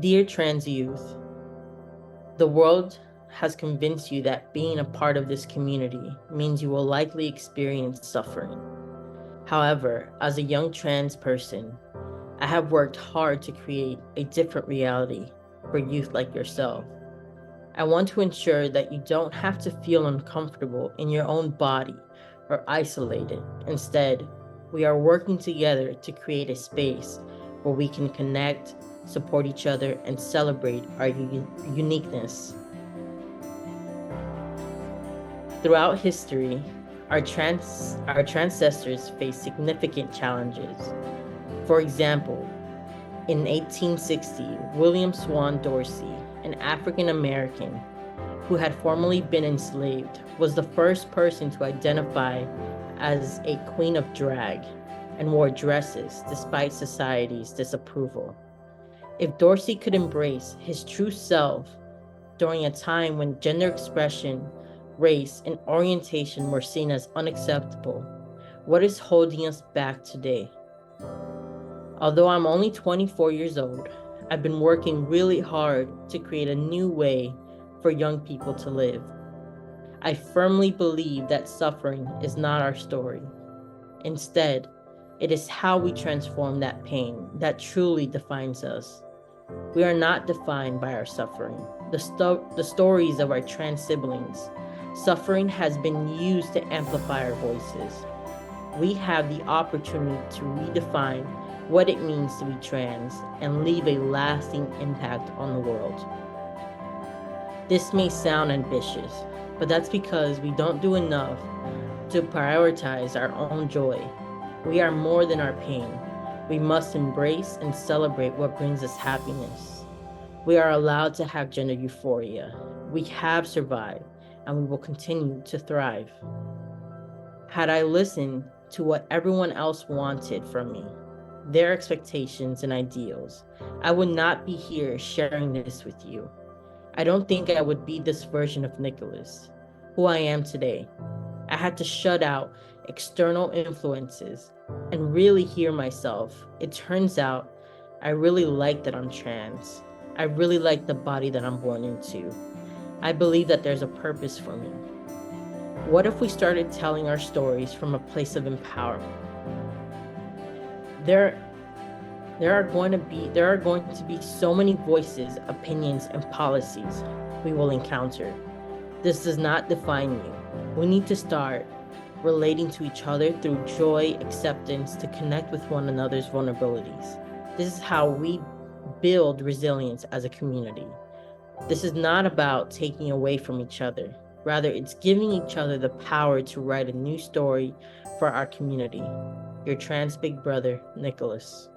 Dear trans youth, the world has convinced you that being a part of this community means you will likely experience suffering. However, as a young trans person, I have worked hard to create a different reality for youth like yourself. I want to ensure that you don't have to feel uncomfortable in your own body or isolated. Instead, we are working together to create a space where we can connect, support each other, and celebrate our uniqueness. Throughout history, our ancestors faced significant challenges. For example, in 1860, William Swan Dorsey, an African American who had formerly been enslaved, was the first person to identify as a queen of drag and wore dresses despite society's disapproval. If Dorsey could embrace his true self during a time when gender expression, race, and orientation were seen as unacceptable, what is holding us back today? Although I'm only 24 years old, I've been working really hard to create a new way for young people to live. I firmly believe that suffering is not our story. Instead, it is how we transform that pain that truly defines us. We are not defined by our suffering. The stories of our trans siblings' suffering has been used to amplify our voices. We have the opportunity to redefine what it means to be trans and leave a lasting impact on the world. This may sound ambitious, but that's because we don't do enough to prioritize our own joy. We are more than our pain. We must embrace and celebrate what brings us happiness. We are allowed to have gender euphoria. We have survived, and we will continue to thrive. Had I listened to what everyone else wanted from me, their expectations and ideals, I would not be here sharing this with you. I don't think I would be this version of Nikolas, who I am today. I had to shut out external influences and really hear myself. It turns out I really like that I'm trans. I really like the body that I'm born into. I believe that there's a purpose for me. What if we started telling our stories from a place of empowerment? There are going to be so many voices, opinions, and policies we will encounter. This does not define you. We need to start relating to each other through joy, acceptance, to connect with one another's vulnerabilities. This is how we build resilience as a community. This is not about taking away from each other. Rather, it's giving each other the power to write a new story for our community. Your trans big brother, Nikolas.